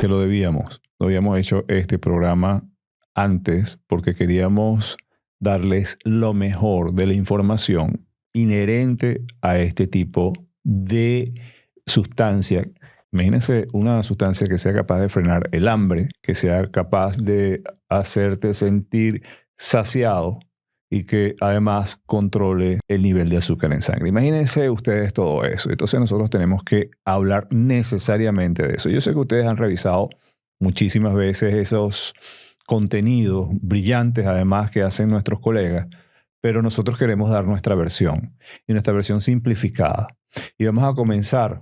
se lo debíamos. No habíamos hecho este programa antes porque queríamos darles lo mejor de la información inherente a este tipo de sustancia. Imagínense una sustancia que sea capaz de frenar el hambre, que sea capaz de hacerte sentir saciado y que además controle el nivel de azúcar en sangre. Imagínense ustedes todo eso. Entonces nosotros tenemos que hablar necesariamente de eso. Yo sé que ustedes han revisado muchísimas veces esos contenidos brillantes además que hacen nuestros colegas, pero nosotros queremos dar nuestra versión y nuestra versión simplificada. Y vamos a comenzar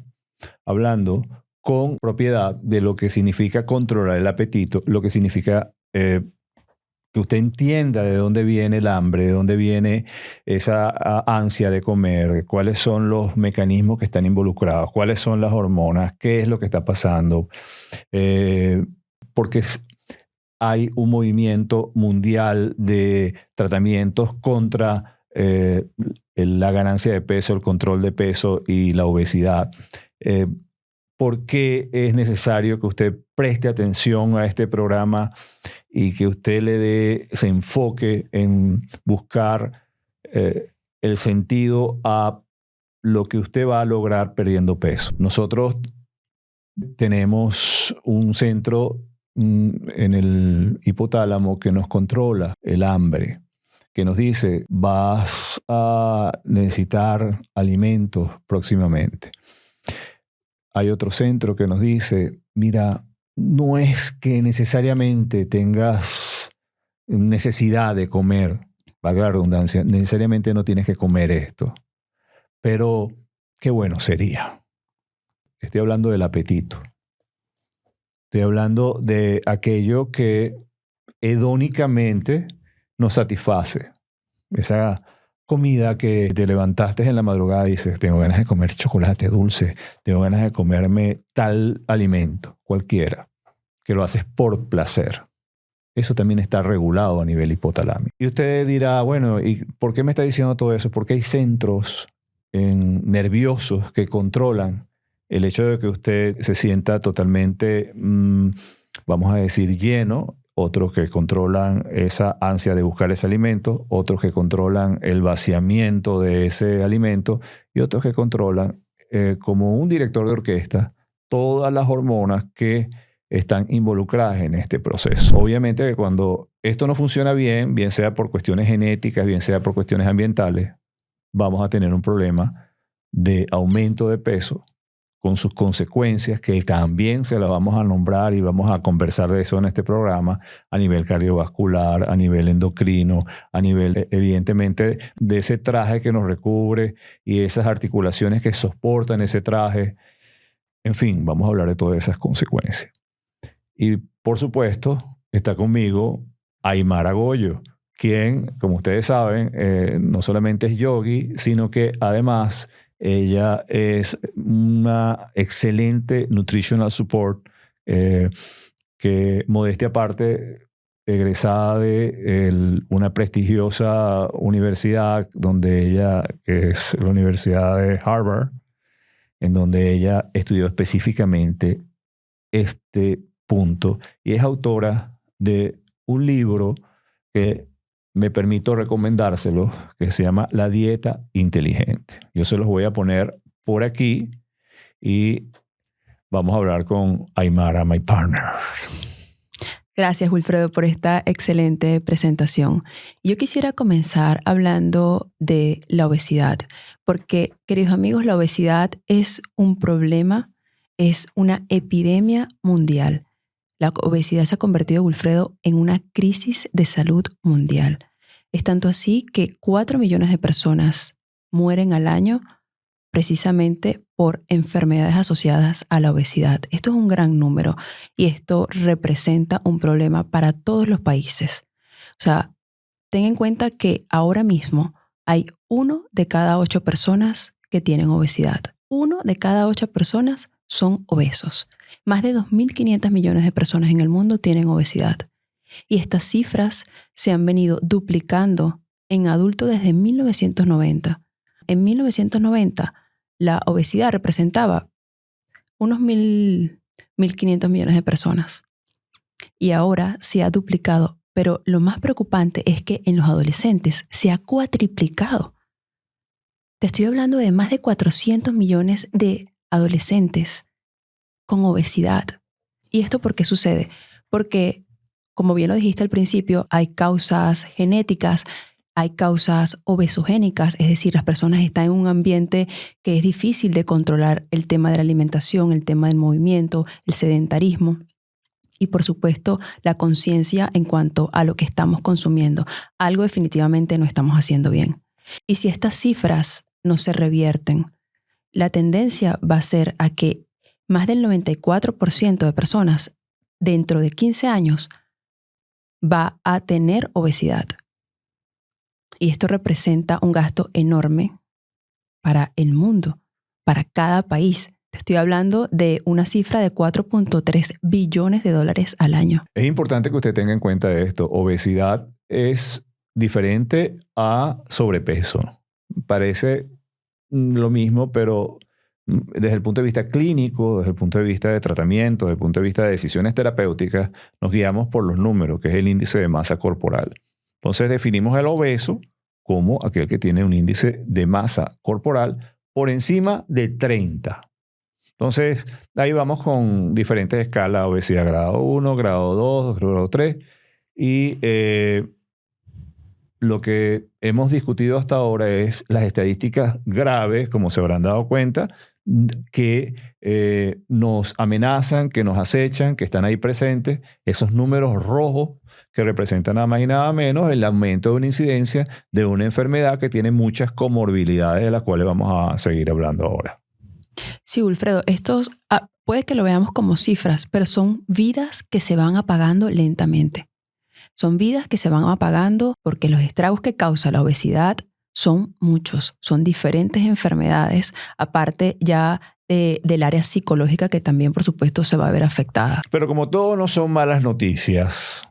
hablando con propiedad de lo que significa controlar el apetito, lo que significa que usted entienda de dónde viene el hambre, de dónde viene esa ansia de comer, cuáles son los mecanismos que están involucrados, cuáles son las hormonas, qué es lo que está pasando, porque hay un movimiento mundial de tratamientos contra la ganancia de peso, el control de peso y la obesidad. ¿Por qué es necesario que usted preste atención a este programa y que usted se enfoque en buscar el sentido a lo que usted va a lograr perdiendo peso? Nosotros tenemos un centro en el hipotálamo que nos controla el hambre, que nos dice: vas a necesitar alimentos próximamente. Hay otro centro que nos dice: mira, no es que necesariamente tengas necesidad de comer, valga la redundancia, necesariamente no tienes que comer esto, pero qué bueno sería. Estoy hablando del apetito. Estoy hablando de aquello que hedónicamente nos satisface. Esa comida que te levantaste en la madrugada y dices: tengo ganas de comer chocolate dulce, tengo ganas de comerme tal alimento, cualquiera, que lo haces por placer. Eso también está regulado a nivel hipotalámico. Y usted dirá: bueno, ¿y por qué me está diciendo todo eso? Porque hay centros nerviosos que controlan el hecho de que usted se sienta totalmente, vamos a decir, lleno, otros que controlan esa ansia de buscar ese alimento, otros que controlan el vaciamiento de ese alimento y otros que controlan, como un director de orquesta, todas las hormonas que están involucradas en este proceso. Obviamente que cuando esto no funciona bien, bien sea por cuestiones genéticas, bien sea por cuestiones ambientales, vamos a tener un problema de aumento de peso con sus consecuencias, que también se las vamos a nombrar y vamos a conversar de eso en este programa, a nivel cardiovascular, a nivel endocrino, a nivel, evidentemente, de ese traje que nos recubre y esas articulaciones que soportan ese traje. En fin, vamos a hablar de todas esas consecuencias. Y, por supuesto, está conmigo Aymara Goyo, quien, como ustedes saben, no solamente es yogi, sino que además ella es una excelente nutritional support, que, modestia aparte, egresada de una prestigiosa universidad donde ella, que es la Universidad de Harvard, en donde ella estudió específicamente este punto y es autora de un libro que me permito recomendárselo, que se llama La Dieta Inteligente. Yo se los voy a poner por aquí y vamos a hablar con Aymara, my partner. Gracias, Wilfredo, por esta excelente presentación. Yo quisiera comenzar hablando de la obesidad, porque, queridos amigos, la obesidad es un problema, es una epidemia mundial. La obesidad se ha convertido, Wilfredo, en una crisis de salud mundial. Es tanto así que 4 millones de personas mueren al año precisamente por enfermedades asociadas a la obesidad. Esto es un gran número y esto representa un problema para todos los países. O sea, ten en cuenta que ahora mismo hay 1 de cada 8 personas que tienen obesidad. 1 de cada 8 personas son obesos. Más de 2.500 millones de personas en el mundo tienen obesidad. Y estas cifras se han venido duplicando en adultos desde 1990. En 1990, la obesidad representaba unos 1.000 1.500 millones de personas. Y ahora se ha duplicado. Pero lo más preocupante es que en los adolescentes se ha cuatriplicado. Te estoy hablando de más de 400 millones de adolescentes con obesidad. ¿Y esto por qué sucede? Porque, como bien lo dijiste al principio, hay causas genéticas, hay causas obesogénicas, es decir, las personas están en un ambiente que es difícil de controlar el tema de la alimentación, el tema del movimiento, el sedentarismo y, por supuesto, la conciencia en cuanto a lo que estamos consumiendo. Algo definitivamente no estamos haciendo bien. Y si estas cifras no se revierten, la tendencia va a ser a que más del 94% de personas dentro de 15 años va a tener obesidad. Y esto representa un gasto enorme para el mundo, para cada país. Te estoy hablando de una cifra de 4.3 billones de dólares al año. Es importante que usted tenga en cuenta esto. Obesidad es diferente a sobrepeso. Parece lo mismo, pero desde el punto de vista clínico, desde el punto de vista de tratamiento, desde el punto de vista de decisiones terapéuticas, nos guiamos por los números, que es el índice de masa corporal. Entonces definimos al obeso como aquel que tiene un índice de masa corporal por encima de 30. Entonces ahí vamos con diferentes escalas: obesidad grado 1, grado 2, grado 3. Y lo que hemos discutido hasta ahora es las estadísticas graves, como se habrán dado cuenta, que nos amenazan, que nos acechan, que están ahí presentes, esos números rojos que representan nada más y nada menos el aumento de una incidencia de una enfermedad que tiene muchas comorbilidades de las cuales vamos a seguir hablando ahora. Sí, Wilfredo, estos puede que lo veamos como cifras, pero son vidas que se van apagando lentamente. Son vidas que se van apagando porque los estragos que causa la obesidad son muchos, son diferentes enfermedades, aparte ya del área psicológica que también, por supuesto, se va a ver afectada. Pero como todo no son malas noticias,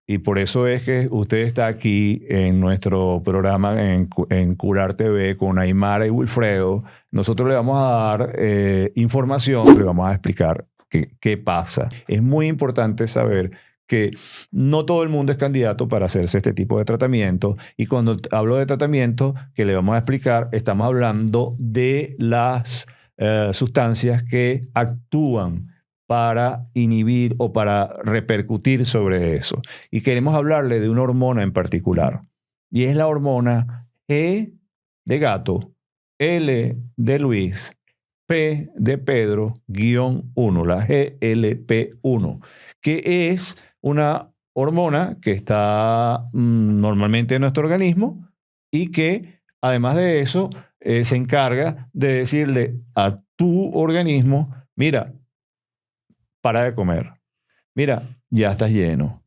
y por eso es que usted está aquí en nuestro programa en Curar TV con Aymara y Wilfredo, nosotros le vamos a dar información, le vamos a explicar qué pasa. Es muy importante saber que no todo el mundo es candidato para hacerse este tipo de tratamiento, y cuando hablo de tratamiento que le vamos a explicar, estamos hablando de las sustancias que actúan para inhibir o para repercutir sobre eso. Y queremos hablarle de una hormona en particular, y es la hormona E de gato, L de Luis, P de Pedro, -1, la GLP-1, que es una hormona que está normalmente en nuestro organismo y que, además de eso, se encarga de decirle a tu organismo: mira, para de comer. Mira, ya estás lleno.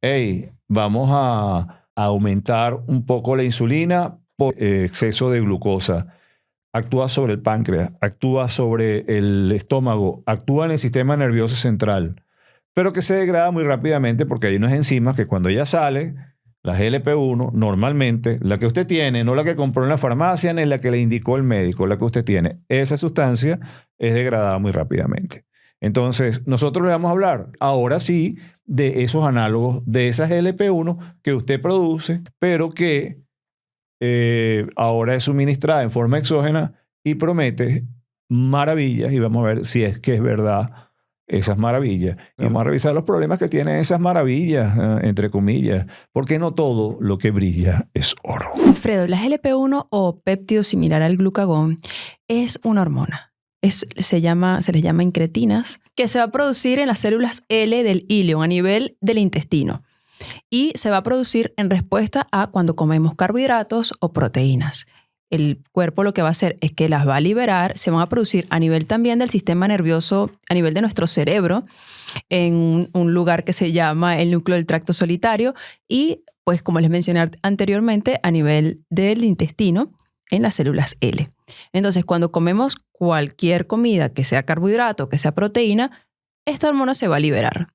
Hey, vamos a aumentar un poco la insulina por exceso de glucosa. Actúa sobre el páncreas, actúa sobre el estómago, actúa en el sistema nervioso central, pero que se degrada muy rápidamente porque hay unas enzimas que cuando ya sale, la GLP-1, normalmente, la que usted tiene, no la que compró en la farmacia ni la que le indicó el médico, la que usted tiene, esa sustancia es degradada muy rápidamente. Entonces, nosotros le vamos a hablar ahora sí de esos análogos, de esa GLP-1 que usted produce, pero que ahora es suministrada en forma exógena y promete maravillas, y vamos a ver si es que es verdad esas maravillas. Y vamos a revisar los problemas que tienen esas maravillas, entre comillas, porque no todo lo que brilla es oro. Alfredo, la GLP-1 o péptido similar al glucagón es una hormona. Se les llama incretinas, que se va a producir en las células L del íleon a nivel del intestino. Y se va a producir en respuesta a cuando comemos carbohidratos o proteínas. El cuerpo lo que va a hacer es que las va a liberar, se van a producir a nivel también del sistema nervioso, a nivel de nuestro cerebro, en un lugar que se llama el núcleo del tracto solitario, y pues como les mencioné anteriormente, a nivel del intestino, en las células L. Entonces, cuando comemos cualquier comida, que sea carbohidrato, que sea proteína, esta hormona se va a liberar.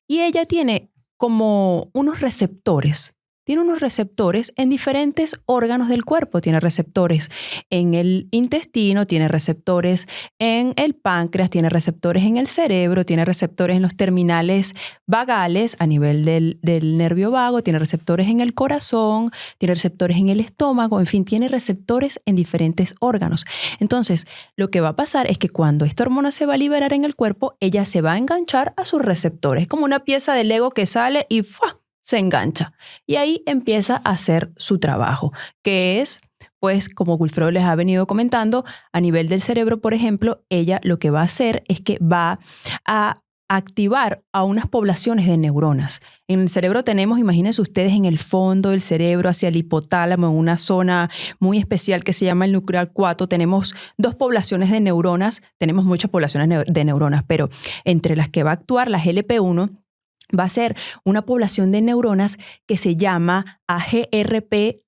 Y ella tiene como unos receptores tiene unos receptores en diferentes órganos del cuerpo. Tiene receptores en el intestino, tiene receptores en el páncreas, tiene receptores en el cerebro, tiene receptores en los terminales vagales a nivel del nervio vago, tiene receptores en el corazón, tiene receptores en el estómago, en fin, tiene receptores en diferentes órganos. Entonces, lo que va a pasar es que cuando esta hormona se va a liberar en el cuerpo, ella se va a enganchar a sus receptores. Es como una pieza de Lego que sale y ¡fua!, se engancha. Y ahí empieza a hacer su trabajo, que es, pues, como Wilfredo les ha venido comentando, a nivel del cerebro, por ejemplo, ella lo que va a hacer es que va a activar a unas poblaciones de neuronas. En el cerebro tenemos, imagínense ustedes, en el fondo del cerebro, hacia el hipotálamo, en una zona muy especial que se llama el núcleo 4, tenemos 2 poblaciones de neuronas, tenemos muchas poblaciones de neuronas, pero entre las que va a actuar la GLP-1 va a ser una población de neuronas que se llama AGRP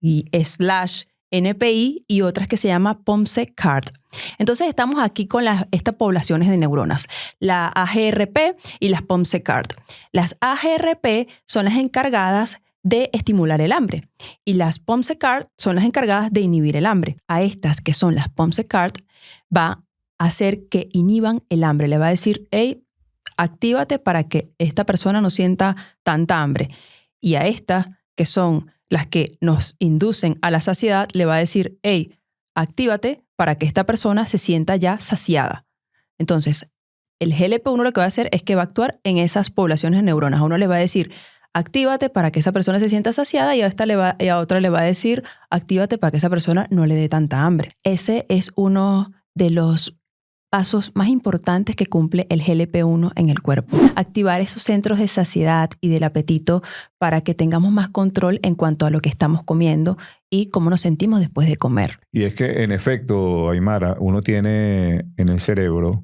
y /NPI y otras que se llama POMC-CART. Entonces estamos aquí con estas poblaciones de neuronas, la AGRP y las POMC-CART. Las AGRP son las encargadas de estimular el hambre y las POMC-CART son las encargadas de inhibir el hambre. A estas que son las POMC-CART va a hacer que inhiban el hambre. Le va a decir, hey, actívate para que esta persona no sienta tanta hambre. Y a estas que son las que nos inducen a la saciedad, le va a decir, hey, actívate para que esta persona se sienta ya saciada. Entonces, el GLP-1 lo que va a hacer es que va a actuar en esas poblaciones de neuronas. A uno le va a decir, actívate para que esa persona se sienta saciada y a otra le va a decir, actívate para que esa persona no le dé tanta hambre. Ese es uno de los pasos más importantes que cumple el GLP-1 en el cuerpo. Activar esos centros de saciedad y del apetito para que tengamos más control en cuanto a lo que estamos comiendo y cómo nos sentimos después de comer. Y es que, en efecto, Aymara, uno tiene en el cerebro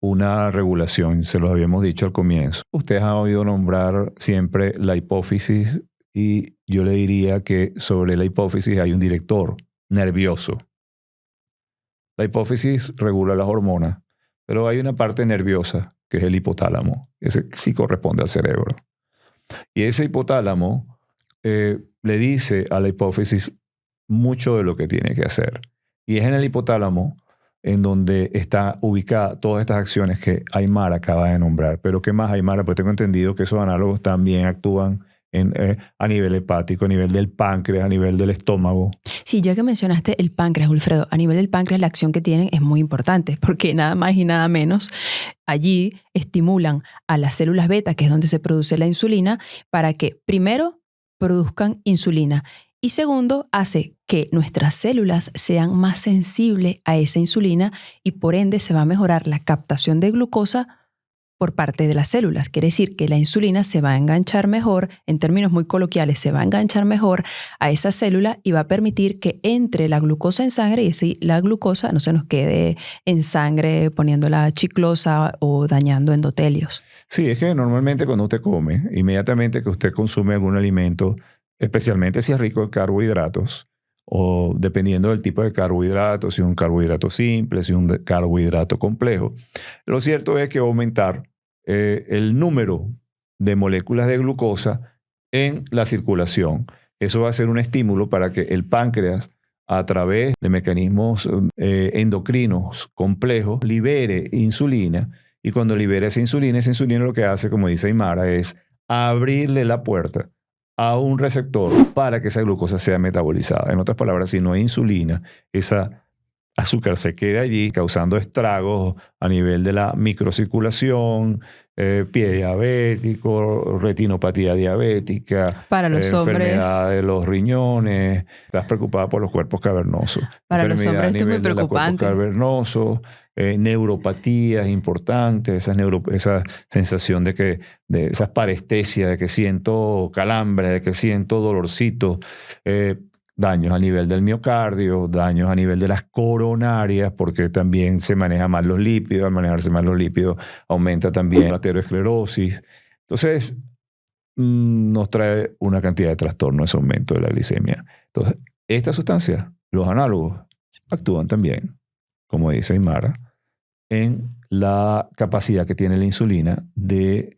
una regulación, se los habíamos dicho al comienzo. Ustedes han oído nombrar siempre la hipófisis y yo le diría que sobre la hipófisis hay un director nervioso. La hipófisis regula las hormonas, pero hay una parte nerviosa, que es el hipotálamo. Ese sí corresponde al cerebro. Y ese hipotálamo le dice a la hipófisis mucho de lo que tiene que hacer. Y es en el hipotálamo en donde está ubicada todas estas acciones que Aymara acaba de nombrar. Pero ¿qué más, Aymara? Pues tengo entendido que esos análogos también actúan a nivel hepático, a nivel del páncreas, a nivel del estómago. Sí, ya que mencionaste el páncreas, Wilfredo, a nivel del páncreas la acción que tienen es muy importante porque nada más y nada menos allí estimulan a las células beta, que es donde se produce la insulina, para que primero produzcan insulina y segundo hace que nuestras células sean más sensibles a esa insulina y por ende se va a mejorar la captación de glucosa por parte de las células. Quiere decir que la insulina se va a enganchar mejor, en términos muy coloquiales, se va a enganchar mejor a esa célula y va a permitir que entre la glucosa en sangre y así la glucosa no se nos quede en sangre poniéndola chiclosa o dañando endotelios. Sí, es que normalmente cuando usted come, inmediatamente que usted consume algún alimento, especialmente si es rico en carbohidratos, o dependiendo del tipo de carbohidrato, si es un carbohidrato simple, si es un carbohidrato complejo. Lo cierto es que va a aumentar el número de moléculas de glucosa en la circulación. Eso va a ser un estímulo para que el páncreas, a través de mecanismos endocrinos complejos, libere insulina. Y cuando libera esa insulina lo que hace, como dice Aymara, es abrirle la puerta a un receptor para que esa glucosa sea metabolizada. En otras palabras, si no hay insulina, esa azúcar se queda allí causando estragos a nivel de la microcirculación, pie diabético, retinopatía diabética, para los enfermedad de los riñones. Estás preocupada por los cuerpos cavernosos. Para los hombres esto es muy preocupante. Cavernosos, neuropatías importantes, esa sensación de esas parestesias, de que siento calambre, de que siento dolorcito, daños a nivel del miocardio, daños a nivel de las coronarias, porque también se maneja mal los lípidos. Al manejarse mal los lípidos aumenta también la aterosclerosis. Entonces, nos trae una cantidad de trastornos ese aumento de la glicemia. Entonces, estas sustancias, los análogos, actúan también, como dice Aymara, en la capacidad que tiene la insulina de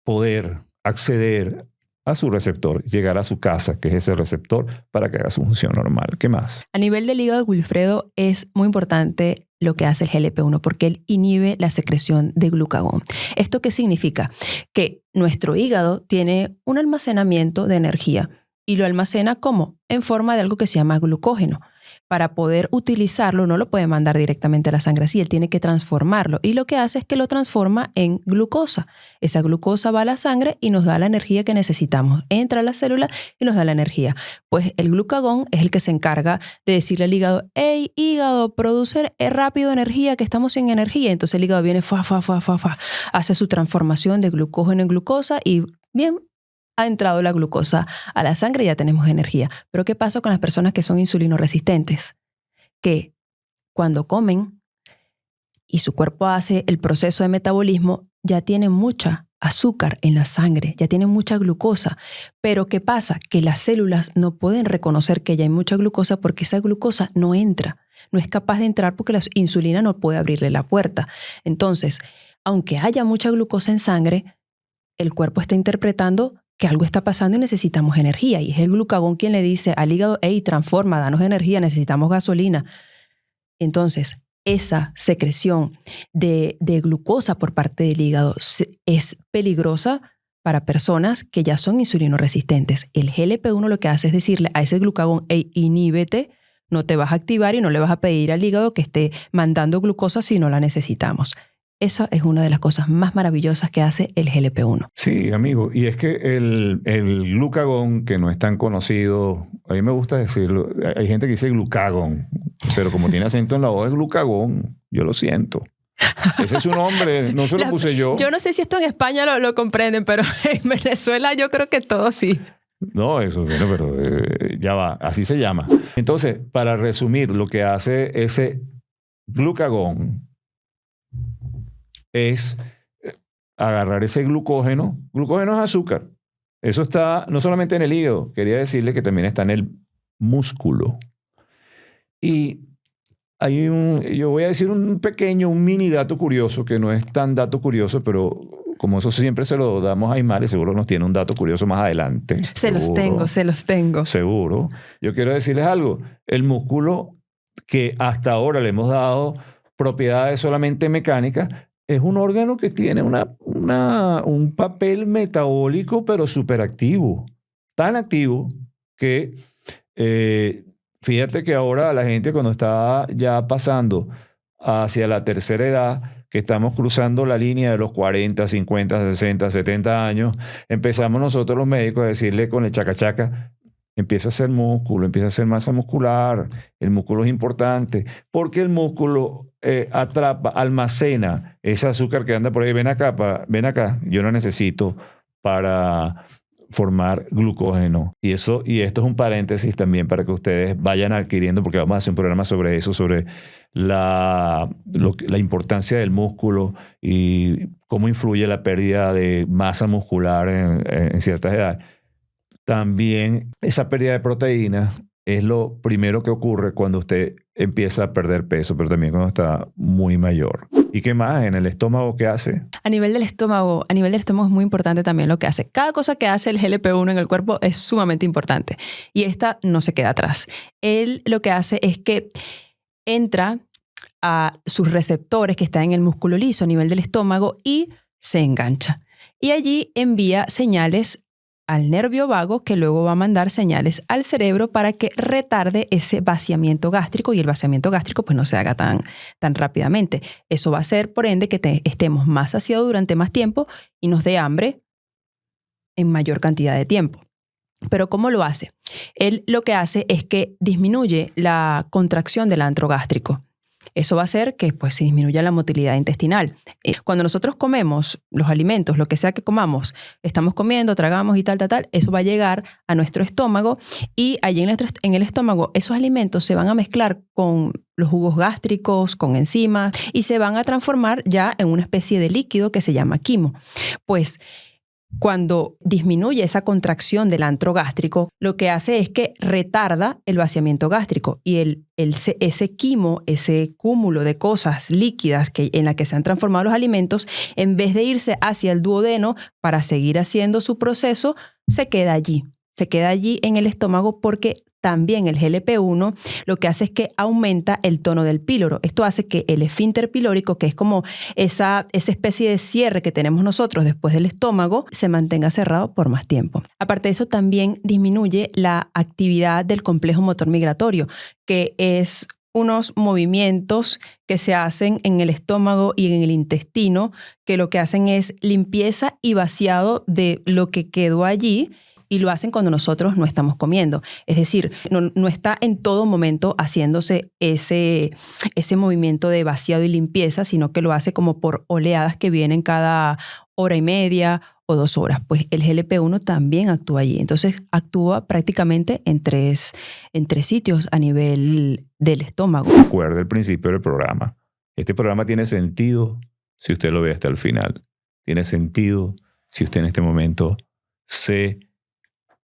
poder acceder a su receptor, llegar a su casa, que es ese receptor, para que haga su función normal. ¿Qué más? A nivel del hígado, Wilfredo, es muy importante lo que hace el GLP-1 porque él inhibe la secreción de glucagón. ¿Esto qué significa? Que nuestro hígado tiene un almacenamiento de energía y lo almacena ¿cómo? En forma de algo que se llama glucógeno. Para poder utilizarlo no lo puede mandar directamente a la sangre así, él tiene que transformarlo y lo que hace es que lo transforma en glucosa. Esa glucosa va a la sangre y nos da la energía que necesitamos. Entra a la célula y nos da la energía. Pues el glucagón es el que se encarga de decirle al hígado, hey hígado, produce rápido energía, que estamos sin energía. Entonces el hígado viene, hace su transformación de glucógeno en glucosa y bien, ha entrado la glucosa a la sangre y ya tenemos energía. Pero ¿qué pasa con las personas que son insulinoresistentes? Que cuando comen y su cuerpo hace el proceso de metabolismo, ya tienen mucha azúcar en la sangre, ya tienen mucha glucosa. Pero ¿qué pasa? Que las células no pueden reconocer que ya hay mucha glucosa porque esa glucosa no entra. No es capaz de entrar porque la insulina no puede abrirle la puerta. Entonces, aunque haya mucha glucosa en sangre, el cuerpo está interpretando que algo está pasando y necesitamos energía. Y es el glucagón quien le dice al hígado, hey, transforma, danos energía, necesitamos gasolina. Entonces, esa secreción de glucosa por parte del hígado es peligrosa para personas que ya son insulinoresistentes. El GLP-1 lo que hace es decirle a ese glucagón, hey, inhíbete, no te vas a activar y no le vas a pedir al hígado que esté mandando glucosa si no la necesitamos. Esa es una de las cosas más maravillosas que hace el GLP-1. Sí, amigo. Y es que el glucagón, que no es tan conocido, a mí me gusta decirlo, hay gente que dice glucagón, pero como tiene acento en la O es glucagón, yo lo siento. Ese es su nombre, no se lo puse yo. Yo no sé si esto en España lo comprenden, pero en Venezuela yo creo que todos sí. No, eso, bueno, pero ya va, así se llama. Entonces, para resumir, lo que hace ese glucagón es agarrar ese glucógeno. Glucógeno es azúcar. Eso está no solamente en el hígado, quería decirle que también está en el músculo. Y yo voy a decir un mini dato curioso, que no es tan dato curioso, pero como eso siempre se lo damos a Aymar, y seguro nos tiene un dato curioso más adelante. Se los tengo. Seguro. Yo quiero decirles algo. El músculo, que hasta ahora le hemos dado propiedades solamente mecánicas, es un órgano que tiene un papel metabólico, pero súper activo. Tan activo que, fíjate que ahora la gente cuando está ya pasando hacia la tercera edad, que estamos cruzando la línea de los 40, 50, 60, 70 años, empezamos nosotros los médicos a decirle con el chacachaca, empieza a hacer músculo, empieza a hacer masa muscular. El músculo es importante porque el músculo atrapa, almacena ese azúcar que anda por ahí. Ven acá, yo lo necesito para formar glucógeno. Y esto es un paréntesis también para que ustedes vayan adquiriendo, porque vamos a hacer un programa sobre eso, sobre la importancia del músculo y cómo influye la pérdida de masa muscular en ciertas edades. También esa pérdida de proteínas es lo primero que ocurre cuando usted empieza a perder peso, pero también cuando está muy mayor. ¿Y qué más? ¿En el estómago qué hace? A nivel del estómago es muy importante también lo que hace. Cada cosa que hace el GLP-1 en el cuerpo es sumamente importante y esta no se queda atrás. Él lo que hace es que entra a sus receptores que están en el músculo liso a nivel del estómago y se engancha. Y allí envía señales al nervio vago, que luego va a mandar señales al cerebro para que retarde ese vaciamiento gástrico, y el vaciamiento gástrico pues no se haga tan rápidamente. Eso va a hacer, por ende, que estemos más saciados durante más tiempo y nos dé hambre en mayor cantidad de tiempo. Pero ¿cómo lo hace? Él lo que hace es que disminuye la contracción del antro gástrico. Eso va a hacer que pues, se disminuya la motilidad intestinal. Cuando nosotros comemos los alimentos, lo que sea que comamos, estamos comiendo, tragamos y tal, eso va a llegar a nuestro estómago y allí en el estómago esos alimentos se van a mezclar con los jugos gástricos, con enzimas y se van a transformar ya en una especie de líquido que se llama quimo. Pues cuando disminuye esa contracción del antro gástrico, lo que hace es que retarda el vaciamiento gástrico y ese quimo, ese cúmulo de cosas líquidas en la que se han transformado los alimentos, en vez de irse hacia el duodeno para seguir haciendo su proceso, se queda allí. Se queda allí en el estómago porque también el GLP-1 lo que hace es que aumenta el tono del píloro. Esto hace que el esfínter pilórico, que es como esa especie de cierre que tenemos nosotros después del estómago, se mantenga cerrado por más tiempo. Aparte de eso, también disminuye la actividad del complejo motor migratorio, que es unos movimientos que se hacen en el estómago y en el intestino, que lo que hacen es limpieza y vaciado de lo que quedó allí, y lo hacen cuando nosotros no estamos comiendo. Es decir, no está en todo momento haciéndose ese movimiento de vaciado y limpieza, sino que lo hace como por oleadas que vienen cada hora y media o 2 horas. Pues el GLP-1 también actúa allí. Entonces actúa prácticamente en tres sitios a nivel del estómago. Recuerde el principio del programa. Este programa tiene sentido si usted lo ve hasta el final. Tiene sentido si usted en este momento se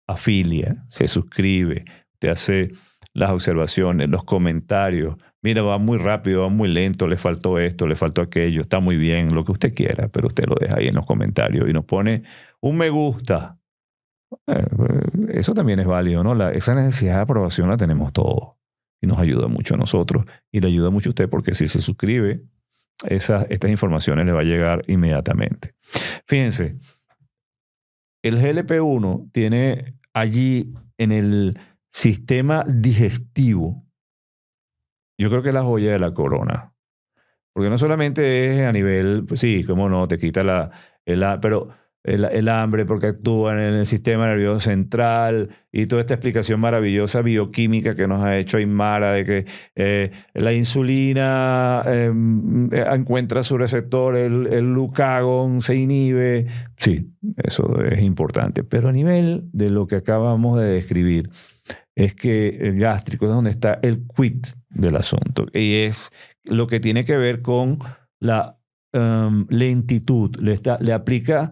afilia, se suscribe, te hace las observaciones, los comentarios. Mira, va muy rápido, va muy lento, le faltó esto, le faltó aquello, está muy bien, lo que usted quiera, pero usted lo deja ahí en los comentarios y nos pone un me gusta. Eso también es válido, ¿no? Esa necesidad de aprobación la tenemos todos y nos ayuda mucho a nosotros y le ayuda mucho a usted porque si se suscribe, estas informaciones le va a llegar inmediatamente. Fíjense, el GLP-1 tiene allí en el sistema digestivo, yo creo que es la joya de la corona. Porque no solamente es a nivel, pues sí, cómo no, te quita pero el hambre porque actúa en el sistema nervioso central y toda esta explicación maravillosa bioquímica que nos ha hecho Aymara de que la insulina encuentra su receptor, el glucagón se inhibe. Sí, eso es importante. Pero a nivel de lo que acabamos de describir, es que el gástrico es donde está el quid del asunto y es lo que tiene que ver con la lentitud. Le aplica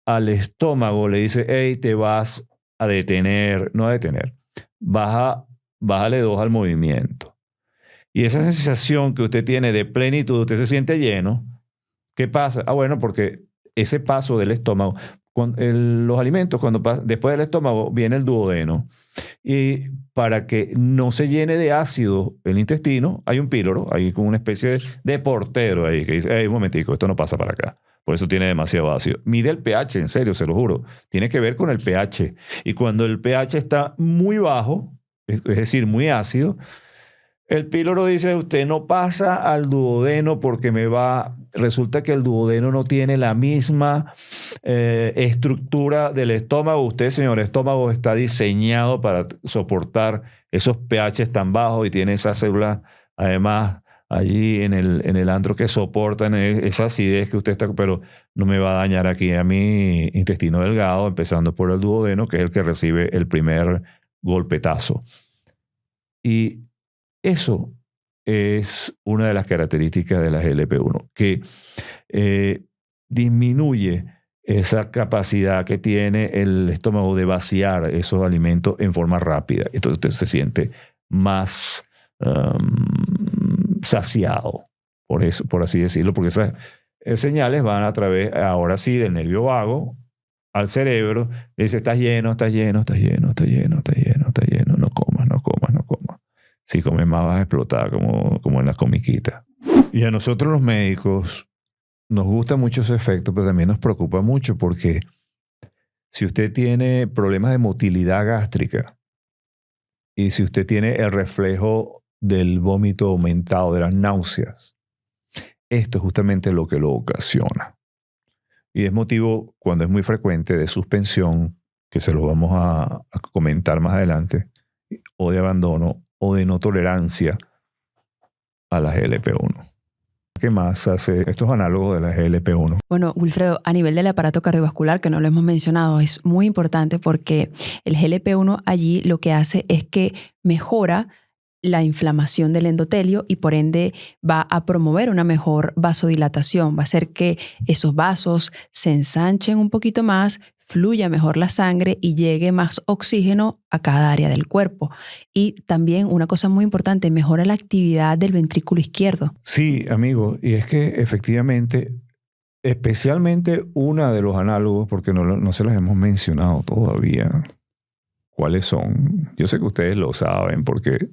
al estómago, le dice, hey, te vas a detener, no a detener, bájale 2 al movimiento. Y esa sensación que usted tiene de plenitud, usted se siente lleno. ¿Qué pasa? Bueno, porque ese paso del estómago, los alimentos, después del estómago viene el duodeno. Y para que no se llene de ácido el intestino, hay un píloro, hay como una especie de portero ahí que dice, hey, un momentico, esto no pasa para acá. Por eso tiene demasiado ácido. Mide el pH, en serio, se lo juro. Tiene que ver con el pH. Y cuando el pH está muy bajo, es decir, muy ácido, el píloro dice, usted no pasa al duodeno porque resulta que el duodeno no tiene la misma estructura del estómago. Usted, señor estómago, está diseñado para soportar esos pHs tan bajos y tiene esas células, además, allí en el antro que soportan esa acidez que usted está, pero no me va a dañar aquí a mi intestino delgado, empezando por el duodeno, que es el que recibe el primer golpetazo. Y eso es una de las características de la GLP-1, que disminuye esa capacidad que tiene el estómago de vaciar esos alimentos en forma rápida. Entonces usted se siente más saciado, por así decirlo, porque esas señales van a través, ahora sí, del nervio vago al cerebro. Le dice, estás lleno, estás lleno, estás lleno, estás lleno, estás lleno, estás lleno, no comas, no comas, no comas. Si comes más vas a explotar como en las comiquitas. Y a nosotros los médicos nos gusta mucho ese efecto, pero también nos preocupa mucho porque si usted tiene problemas de motilidad gástrica y si usted tiene el reflejo del vómito aumentado, de las náuseas, esto es justamente lo que lo ocasiona. Y es motivo, cuando es muy frecuente, de suspensión, que se lo vamos a comentar más adelante, o de abandono, o de no tolerancia a la GLP-1. ¿Qué más hace estos análogos de la GLP-1? Bueno, Wilfredo, a nivel del aparato cardiovascular, que no lo hemos mencionado, es muy importante porque el GLP-1 allí lo que hace es que mejora la inflamación del endotelio y por ende va a promover una mejor vasodilatación, va a hacer que esos vasos se ensanchen un poquito más, fluya mejor la sangre y llegue más oxígeno a cada área del cuerpo. Y también una cosa muy importante, mejora la actividad del ventrículo izquierdo. Sí, amigo, y es que efectivamente Especialmente una de los análogos, porque no se los hemos mencionado todavía. ¿Cuáles son? Yo sé que ustedes lo saben porque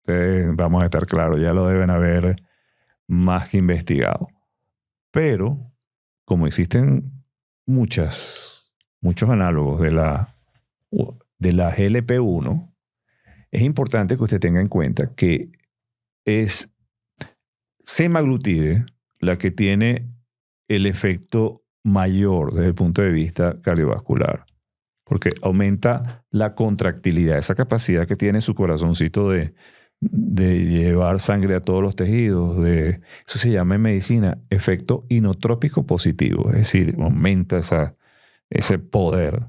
ustedes, vamos a estar claros, ya lo deben haber más que investigado. Pero como existen muchos análogos de la GLP-1, es importante que usted tenga en cuenta que es semaglutide la que tiene el efecto mayor desde el punto de vista cardiovascular, porque aumenta la contractilidad, esa capacidad que tiene su corazoncito de llevar sangre a todos los tejidos. Eso se llama en medicina efecto inotrópico positivo, es decir, aumenta ese poder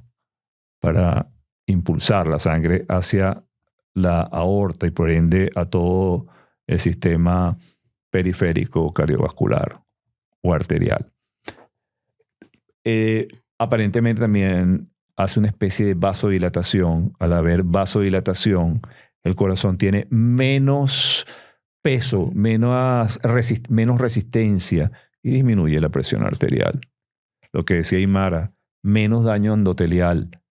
para impulsar la sangre hacia la aorta y por ende a todo el sistema periférico cardiovascular o arterial. Aparentemente también hace una especie de vasodilatación. Al haber vasodilatación, el corazón tiene menos peso, menos resistencia y disminuye la presión arterial. Lo que decía Imara, menos daño endotelial.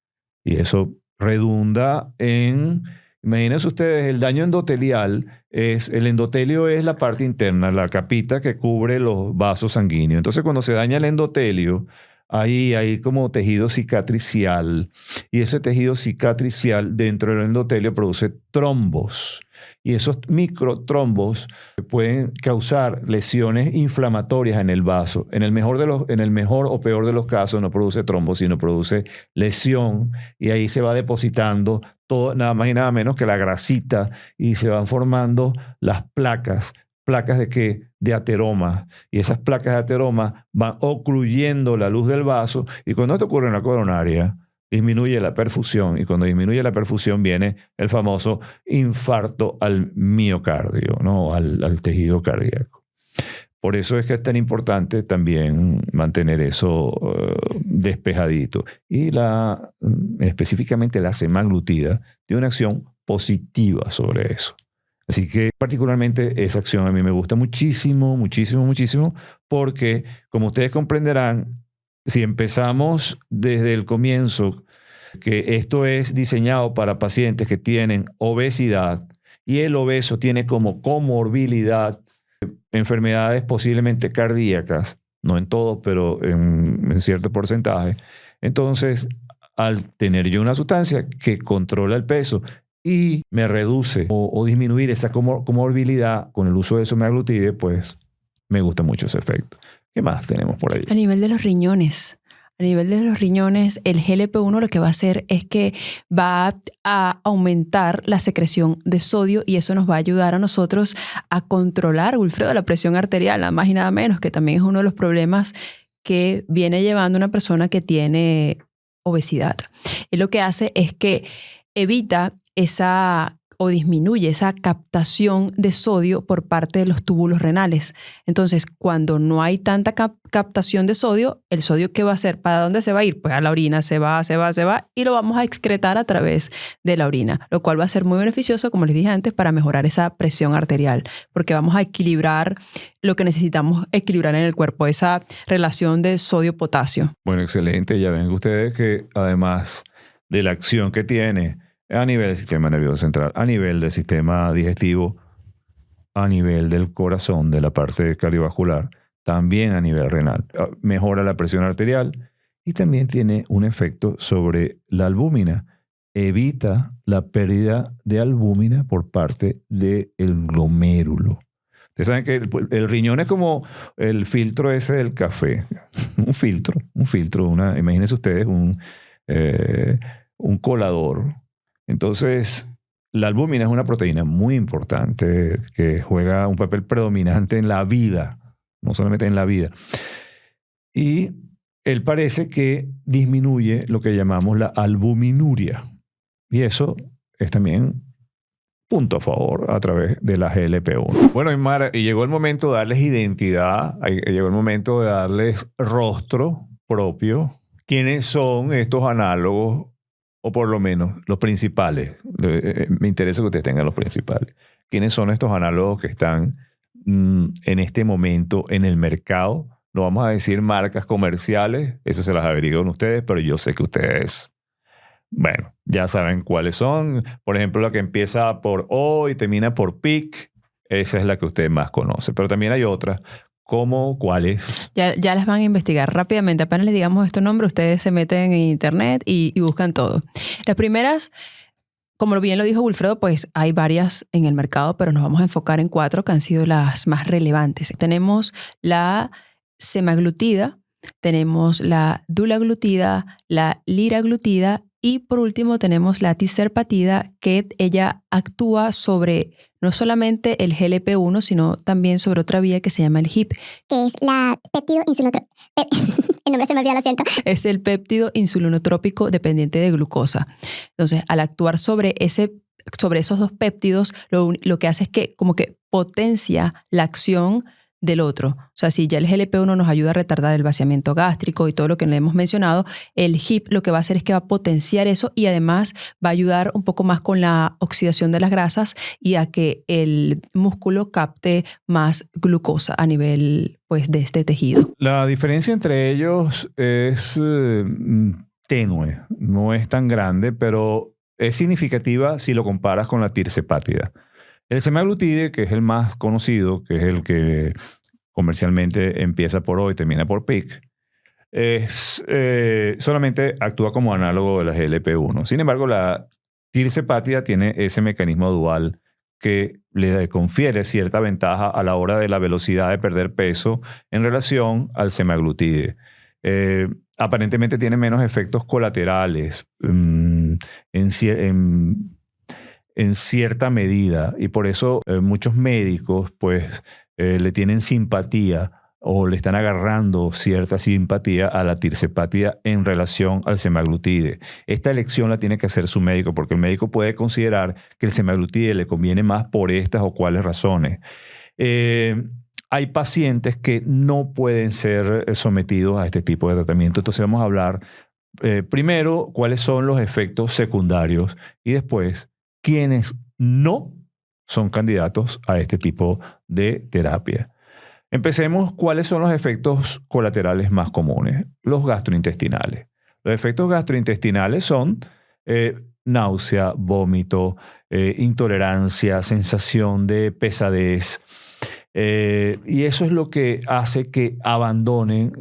Y eso redunda en, imagínense ustedes, el daño endotelial el endotelio es la parte interna, la capita que cubre los vasos sanguíneos. Entonces cuando se daña el endotelio, ahí hay como tejido cicatricial y ese tejido cicatricial dentro del endotelio produce trombos y esos microtrombos pueden causar lesiones inflamatorias en el vaso. En el mejor o peor de los casos no produce trombos, sino produce lesión y ahí se va depositando todo, nada más y nada menos que la grasita y se van formando las placas. ¿Placas de qué? De ateroma. Y esas placas de ateroma van ocluyendo la luz del vaso y cuando esto ocurre en la coronaria, disminuye la perfusión y cuando disminuye la perfusión viene el famoso infarto al miocardio, ¿no? al tejido cardíaco. Por eso es que es tan importante también mantener eso despejadito. Y específicamente la semaglutida tiene una acción positiva sobre eso. Así que particularmente esa acción a mí me gusta muchísimo, muchísimo, muchísimo, porque como ustedes comprenderán, si empezamos desde el comienzo, que esto es diseñado para pacientes que tienen obesidad y el obeso tiene como comorbilidad enfermedades posiblemente cardíacas, no en todo, pero en cierto porcentaje, entonces al tener yo una sustancia que controla el peso y me reduce o disminuir esa comorbilidad con el uso de semaglutide, pues me gusta mucho ese efecto. ¿Qué más tenemos por ahí? A nivel de los riñones. A nivel de los riñones, el GLP-1 lo que va a hacer es que va a aumentar la secreción de sodio y eso nos va a ayudar a nosotros a controlar, Wilfredo, la presión arterial, nada más y nada menos, que también es uno de los problemas que viene llevando una persona que tiene obesidad. Y lo que hace es que evita o disminuye esa captación de sodio por parte de los túbulos renales. Entonces, cuando no hay tanta captación de sodio, ¿el sodio qué va a hacer? ¿Para dónde se va a ir? Pues a la orina se va y lo vamos a excretar a través de la orina, lo cual va a ser muy beneficioso, como les dije antes, para mejorar esa presión arterial, porque vamos a equilibrar lo que necesitamos equilibrar en el cuerpo, esa relación de sodio-potasio. Bueno, excelente. Ya ven ustedes que además de la acción que tiene a nivel del sistema nervioso central, a nivel del sistema digestivo, a nivel del corazón, de la parte cardiovascular, también a nivel renal. Mejora la presión arterial y también tiene un efecto sobre la albúmina. Evita la pérdida de albúmina por parte del glomérulo. Ustedes saben que el riñón es como el filtro ese del café. Un filtro, imagínense ustedes un colador. Entonces, la albúmina es una proteína muy importante que juega un papel predominante en la vida, no solamente en la vida. Y él parece que disminuye lo que llamamos la albuminuria. Y eso es también punto a favor a través de la GLP-1. Bueno, Imara, y llegó el momento de darles identidad, llegó el momento de darles rostro propio. ¿Quiénes son estos análogos? O por lo menos los principales. Me interesa que ustedes tengan los principales. ¿Quiénes son estos análogos que están en este momento en el mercado no vamos a decir marcas comerciales, eso se las averiguan ustedes, pero yo sé que ustedes, bueno, ya saben cuáles son. Por ejemplo, la que empieza por O y termina por PIC, esa es la que ustedes más conocen. Pero también hay otras, como cuáles. Ya las van a investigar rápidamente. Apenas les digamos estos nombres, ustedes se meten en internet y buscan todo. Las primeras, como bien lo dijo Wilfredo, pues hay varias en el mercado, pero nos vamos a enfocar en 4 que han sido las más relevantes. Tenemos la semaglutida, tenemos la dulaglutida, la liraglutida y por último tenemos la tiserpatida, que ella actúa sobre no solamente el GLP-1, sino también sobre otra vía que se llama el HIP. Que es la péptido insulinotropico. El nombre se me olvidó, lo siento. Es el péptido insulinotrópico dependiente de glucosa. Entonces, al actuar sobre esos 2 péptidos, lo que hace es que como que potencia la acción del otro. O sea, si ya el GLP-1 nos ayuda a retardar el vaciamiento gástrico y todo lo que le hemos mencionado, el HIP lo que va a hacer es que va a potenciar eso y además va a ayudar un poco más con la oxidación de las grasas y a que el músculo capte más glucosa a nivel, pues, de este tejido. La diferencia entre ellos es tenue, no es tan grande, pero es significativa si lo comparas con la tirzepatida. El semaglutide, que es el más conocido, que es el que comercialmente empieza por O y termina por PIC, solamente actúa como análogo de la GLP-1. Sin embargo, la tirzepatida tiene ese mecanismo dual que le confiere cierta ventaja a la hora de la velocidad de perder peso en relación al semaglutide. Aparentemente tiene menos efectos colaterales en cierta medida, y por eso muchos médicos pues le tienen simpatía o le están agarrando cierta simpatía a la tirzepatida en relación al semaglutide. Esta elección la tiene que hacer su médico, porque el médico puede considerar que el semaglutide le conviene más por estas o cuales razones. Hay pacientes que no pueden ser sometidos a este tipo de tratamiento. Entonces vamos a hablar primero cuáles son los efectos secundarios y después quiénes no son candidatos a este tipo de terapia. Empecemos, ¿cuáles son los efectos colaterales más comunes? Los gastrointestinales. Los efectos gastrointestinales son náusea, vómito, intolerancia, sensación de pesadez. Y eso es lo que hace que abandonen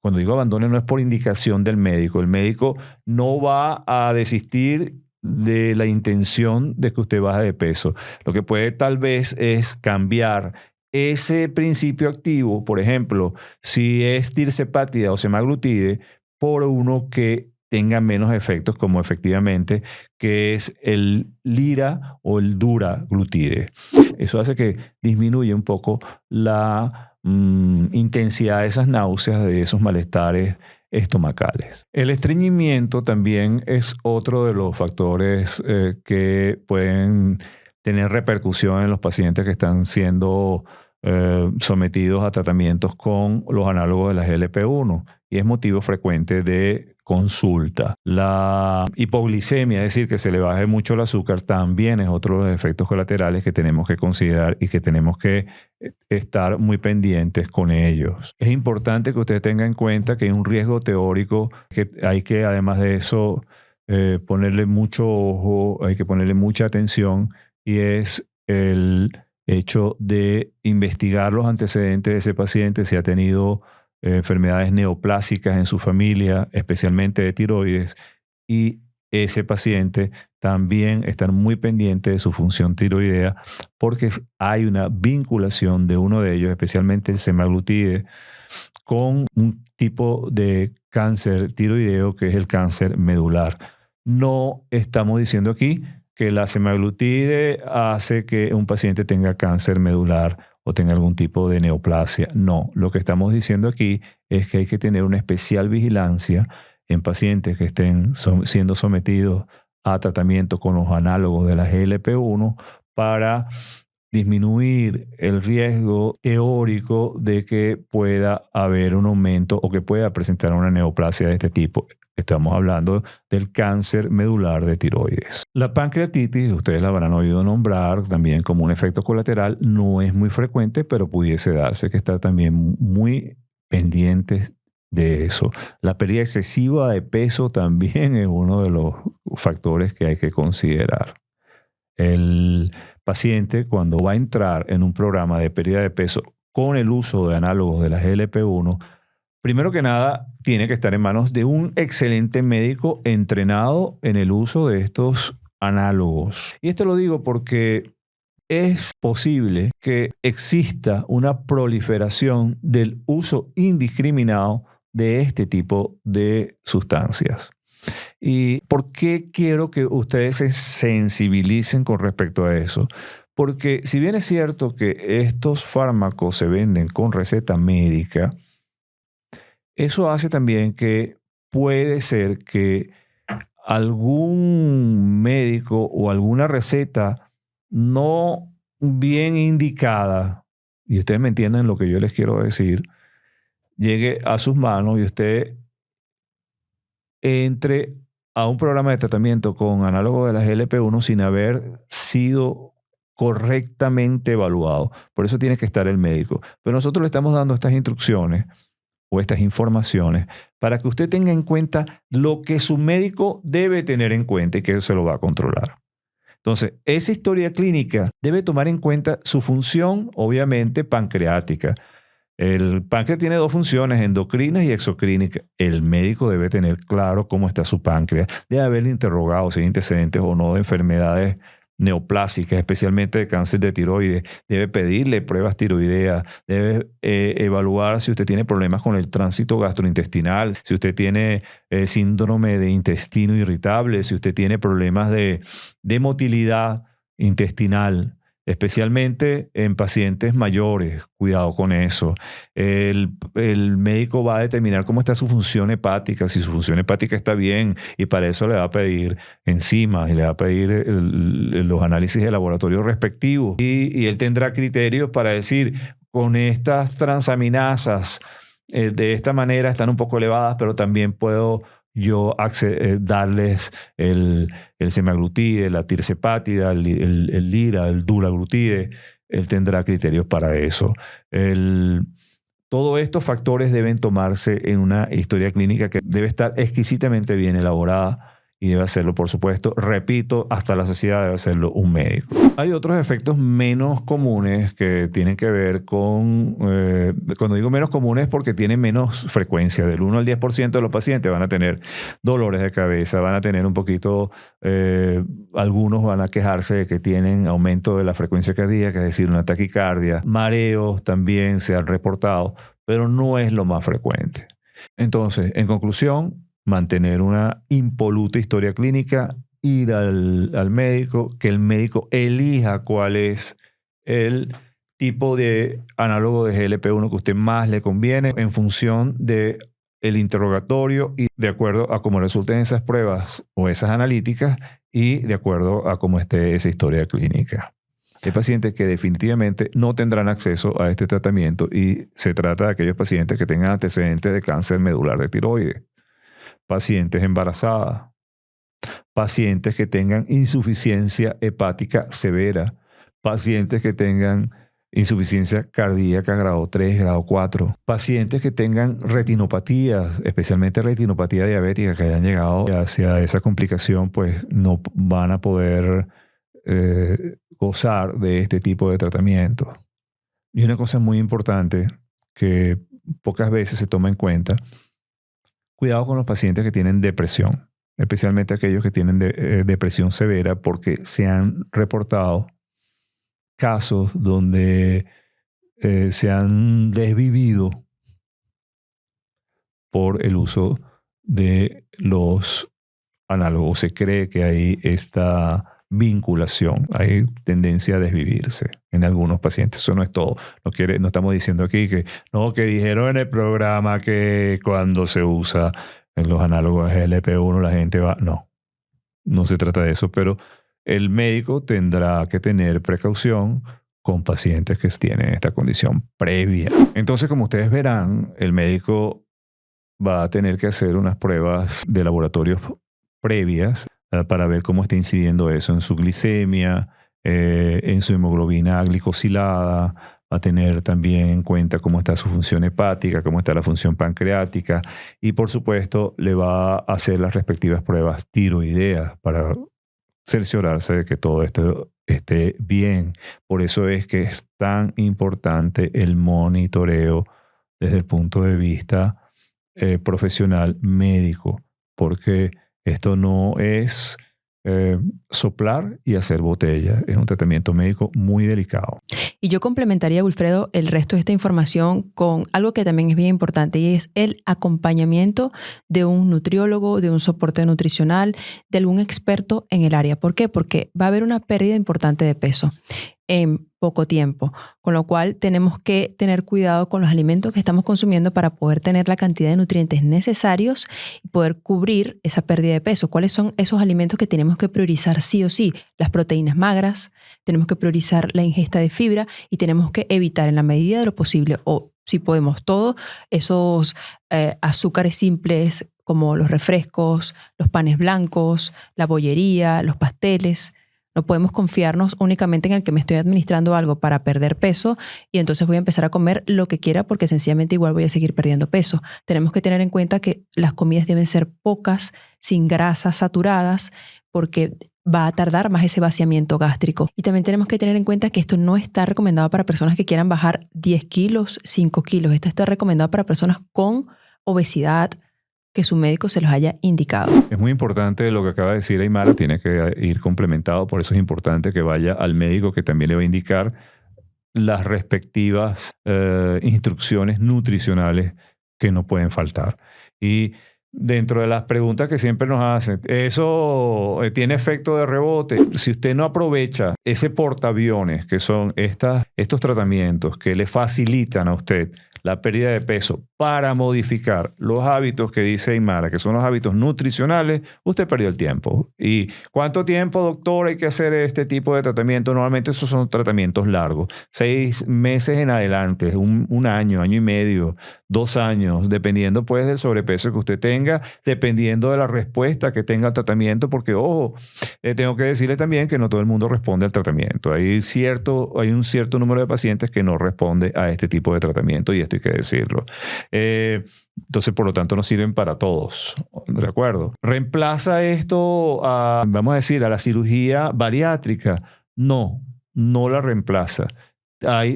cuando digo abandonen no es por indicación del médico. El médico no va a desistir de la intención de que usted baje de peso. Lo que puede tal vez es cambiar ese principio activo, por ejemplo, si es tirzepatida o semaglutide, por uno que tenga menos efectos, como efectivamente que es el lira o el duraglutide. Eso hace que disminuya un poco la intensidad de esas náuseas, de esos malestares estomacales. El estreñimiento también es otro de los factores que pueden tener repercusión en los pacientes que están siendo sometidos a tratamientos con los análogos de la GLP-1 y es motivo frecuente de consulta. La hipoglicemia, es decir, que se le baje mucho el azúcar, también es otro de los efectos colaterales que tenemos que considerar y que tenemos que estar muy pendientes con ellos. Es importante que usted tenga en cuenta que hay un riesgo teórico que hay que, además de eso, ponerle mucho ojo, hay que ponerle mucha atención, y es el hecho de investigar los antecedentes de ese paciente, si ha tenido enfermedades neoplásicas en su familia, especialmente de tiroides, y ese paciente también estar muy pendiente de su función tiroidea, porque hay una vinculación de uno de ellos, especialmente el semaglutide, con un tipo de cáncer tiroideo que es el cáncer medular. No estamos diciendo aquí que la semaglutide hace que un paciente tenga cáncer medular o tenga algún tipo de neoplasia. No, lo que estamos diciendo aquí es que hay que tener una especial vigilancia en pacientes que estén siendo sometidos a tratamiento con los análogos de la GLP-1 para disminuir el riesgo teórico de que pueda haber un aumento o que pueda presentar una neoplasia de este tipo. Estamos hablando del cáncer medular de tiroides. La pancreatitis, ustedes la habrán oído nombrar también como un efecto colateral, no es muy frecuente, pero pudiese darse, que estar también muy pendientes de eso. La pérdida excesiva de peso también es uno de los factores que hay que considerar. El paciente, cuando va a entrar en un programa de pérdida de peso con el uso de análogos de la GLP-1, primero que nada, tiene que estar en manos de un excelente médico entrenado en el uso de estos análogos. Y esto lo digo porque es posible que exista una proliferación del uso indiscriminado de este tipo de sustancias. ¿Y por qué quiero que ustedes se sensibilicen con respecto a eso? Porque si bien es cierto que estos fármacos se venden con receta médica, eso hace también que puede ser que algún médico o alguna receta no bien indicada, y ustedes me entienden lo que yo les quiero decir, llegue a sus manos y usted entre a un programa de tratamiento con análogo de la GLP-1 sin haber sido correctamente evaluado. Por eso tiene que estar el médico. Pero nosotros le estamos dando estas instrucciones o estas informaciones para que usted tenga en cuenta lo que su médico debe tener en cuenta y que se lo va a controlar. Entonces, esa historia clínica debe tomar en cuenta su función, obviamente, pancreática. El páncreas tiene dos funciones, endocrinas y exocrínicas. El médico debe tener claro cómo está su páncreas. Debe haberle interrogado si hay antecedentes o no de enfermedades neoplásicas, especialmente de cáncer de tiroides. Debe pedirle pruebas tiroideas. Debe evaluar si usted tiene problemas con el tránsito gastrointestinal, si usted tiene síndrome de intestino irritable, si usted tiene problemas de motilidad intestinal, especialmente en pacientes mayores. Cuidado con eso. El médico va a determinar cómo está su función hepática, si su función hepática está bien, y para eso le va a pedir enzimas y le va a pedir los análisis de laboratorio respectivos. Y él tendrá criterios para decir, con estas transaminasas, de esta manera están un poco elevadas, pero también puedo yo darles el semaglutide, la tirzepatida, el lira, el dulaglutide. Él tendrá criterios para eso. Todos estos factores deben tomarse en una historia clínica que debe estar exquisitamente bien elaborada y debe hacerlo, por supuesto, repito, hasta la saciedad debe hacerlo un médico. Hay otros efectos menos comunes que tienen que ver con, cuando digo menos comunes, porque tienen menos frecuencia. Del 1 al 10% de los pacientes van a tener dolores de cabeza, van a tener un poquito, algunos van a quejarse de que tienen aumento de la frecuencia cardíaca, es decir, una taquicardia. Mareos también se han reportado, pero no es lo más frecuente. Entonces, en conclusión, mantener una impoluta historia clínica, ir al médico, que el médico elija cuál es el tipo de análogo de GLP-1 que a usted más le conviene en función del interrogatorio y de acuerdo a cómo resulten esas pruebas o esas analíticas y de acuerdo a cómo esté esa historia clínica. Hay pacientes que definitivamente no tendrán acceso a este tratamiento y se trata de aquellos pacientes que tengan antecedentes de cáncer medular de tiroides, pacientes embarazadas, pacientes que tengan insuficiencia hepática severa, pacientes que tengan insuficiencia cardíaca grado 3, grado 4, pacientes que tengan retinopatías, especialmente retinopatía diabética, que hayan llegado hacia esa complicación, pues no van a poder gozar de este tipo de tratamiento. Y una cosa muy importante que pocas veces se toma en cuenta: cuidado con los pacientes que tienen depresión, especialmente aquellos que tienen depresión severa, porque se han reportado casos donde se han desvivido por el uso de los análogos. Se cree que hay esta vinculación, hay tendencia a desvivirse en algunos pacientes. Eso no es todo. No estamos diciendo aquí que dijeron en el programa que cuando se usa en los análogos de GLP-1 la gente va. No se trata de eso, pero el médico tendrá que tener precaución con pacientes que tienen esta condición previa. Entonces, como ustedes verán, el médico va a tener que hacer unas pruebas de laboratorios previas para ver cómo está incidiendo eso en su glicemia, en su hemoglobina glicosilada. Va a tener también en cuenta cómo está su función hepática, cómo está la función pancreática y, por supuesto, le va a hacer las respectivas pruebas tiroideas para cerciorarse de que todo esto esté bien. Por eso es que es tan importante el monitoreo desde el punto de vista profesional médico, porque esto no es soplar y hacer botella. Es un tratamiento médico muy delicado. Y yo complementaría, Wilfredo, el resto de esta información con algo que también es bien importante y es el acompañamiento de un nutriólogo, de un soporte nutricional, de algún experto en el área. ¿Por qué? Porque va a haber una pérdida importante de peso en poco tiempo, con lo cual tenemos que tener cuidado con los alimentos que estamos consumiendo para poder tener la cantidad de nutrientes necesarios y poder cubrir esa pérdida de peso. ¿Cuáles son esos alimentos que tenemos que priorizar sí o sí? Las proteínas magras, tenemos que priorizar la ingesta de fibra y tenemos que evitar en la medida de lo posible, o si podemos todo, esos azúcares simples como los refrescos, los panes blancos, la bollería, los pasteles. No podemos confiarnos únicamente en el que me estoy administrando algo para perder peso y entonces voy a empezar a comer lo que quiera porque sencillamente igual voy a seguir perdiendo peso. Tenemos que tener en cuenta que las comidas deben ser pocas, sin grasas saturadas, porque va a tardar más ese vaciamiento gástrico. Y también tenemos que tener en cuenta que esto no está recomendado para personas que quieran bajar 10 kilos, 5 kilos. Esto está recomendado para personas con obesidad, que su médico se los haya indicado. Es muy importante lo que acaba de decir Aymara, tiene que ir complementado, por eso es importante que vaya al médico que también le va a indicar las respectivas instrucciones nutricionales que no pueden faltar. Y dentro de las preguntas que siempre nos hacen, ¿eso tiene efecto de rebote? Si usted no aprovecha ese portaaviones, que son estos tratamientos que le facilitan a usted la pérdida de peso para modificar los hábitos que dice Aymara, que son los hábitos nutricionales, usted perdió el tiempo. ¿Y cuánto tiempo, doctor, hay que hacer este tipo de tratamiento? Normalmente esos son tratamientos largos, 6 meses en adelante, un año, año y medio, 2 años, dependiendo pues del sobrepeso que usted tenga, dependiendo de la respuesta que tenga al tratamiento, porque ojo, tengo que decirle también que no todo el mundo responde al tratamiento. Hay un cierto número de pacientes que no responde a este tipo de tratamiento y esto hay que decirlo. Entonces, por lo tanto, no sirven para todos. ¿De acuerdo? ¿Reemplaza esto vamos a decir, a la cirugía bariátrica? No, no la reemplaza.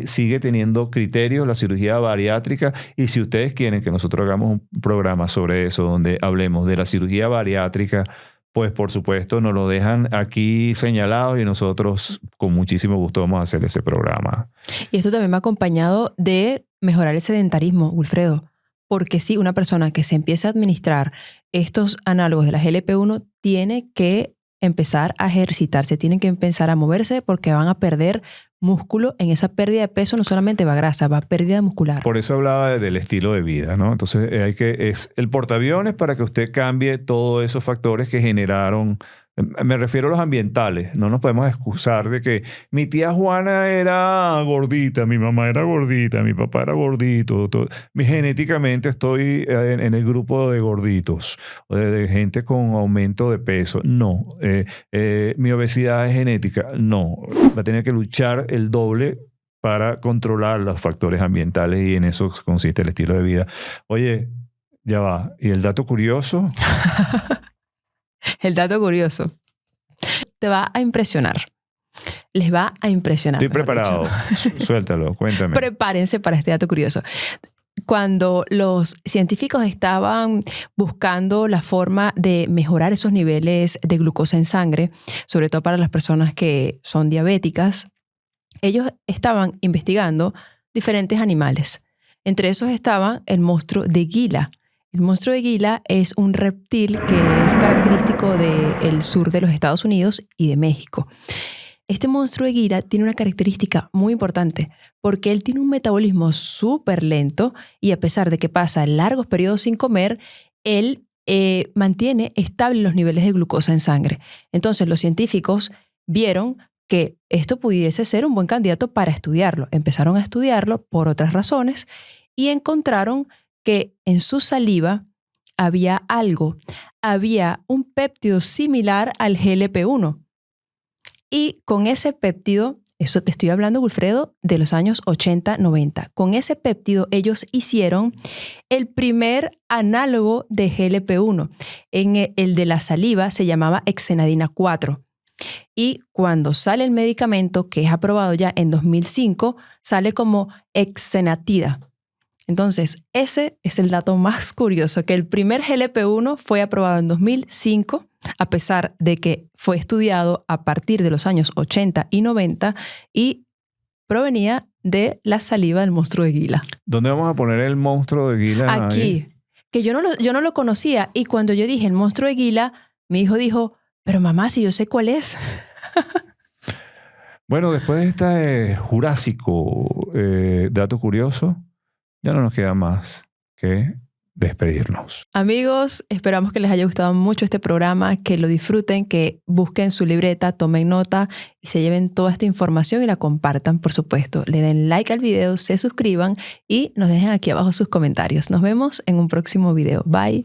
Sigue teniendo criterios la cirugía bariátrica y si ustedes quieren que nosotros hagamos un programa sobre eso donde hablemos de la cirugía bariátrica, pues por supuesto nos lo dejan aquí señalado y nosotros con muchísimo gusto vamos a hacer ese programa. Y esto también me ha acompañado de mejorar el sedentarismo, Wilfredo, porque sí, una persona que se empieza a administrar estos análogos de la GLP-1 tiene que empezar a ejercitarse, tienen que empezar a moverse porque van a perder músculo. En esa pérdida de peso no solamente va grasa, va pérdida muscular. Por eso hablaba del estilo de vida, ¿no? Entonces es el portaaviones para que usted cambie todos esos factores que generaron. Me refiero a los ambientales. No nos podemos excusar de que mi tía Juana era gordita, mi mamá era gordita, mi papá era gordito. Genéticamente estoy en el grupo de gorditos, de gente con aumento de peso. No. Mi obesidad es genética. No. Va a tener que luchar el doble para controlar los factores ambientales y en eso consiste el estilo de vida. Oye, ya va. ¿Y el dato curioso? El dato curioso. Te va a impresionar. Les va a impresionar. Estoy preparado. Suéltalo, cuéntame. Prepárense para este dato curioso. Cuando los científicos estaban buscando la forma de mejorar esos niveles de glucosa en sangre, sobre todo para las personas que son diabéticas, ellos estaban investigando diferentes animales. Entre esos estaba el monstruo de Gila. El monstruo de Gila es un reptil que es característico del sur de los Estados Unidos y de México. Este monstruo de Gila tiene una característica muy importante porque él tiene un metabolismo súper lento y a pesar de que pasa largos periodos sin comer, él mantiene estables los niveles de glucosa en sangre. Entonces los científicos vieron que esto pudiese ser un buen candidato para estudiarlo. Empezaron a estudiarlo por otras razones y encontraron que en su saliva había algo, había un péptido similar al GLP-1. Y con ese péptido, eso te estoy hablando, Wilfredo, de los años 80, 90. Con ese péptido ellos hicieron el primer análogo de GLP-1. En el de la saliva se llamaba Exenadina 4. Y cuando sale el medicamento, que es aprobado ya en 2005, sale como Exenatida. Entonces, ese es el dato más curioso, que el primer GLP-1 fue aprobado en 2005, a pesar de que fue estudiado a partir de los años 80 y 90 y provenía de la saliva del monstruo de Gila. ¿Dónde vamos a poner el monstruo de Gila? Aquí, ahí? Que yo no lo conocía, y cuando yo dije el monstruo de Gila, mi hijo dijo, pero mamá, si yo sé cuál es. Bueno, después de este jurásico dato curioso, ya no nos queda más que despedirnos. Amigos, esperamos que les haya gustado mucho este programa, que lo disfruten, que busquen su libreta, tomen nota y se lleven toda esta información y la compartan, por supuesto. Le den like al video, se suscriban y nos dejen aquí abajo sus comentarios. Nos vemos en un próximo video. Bye.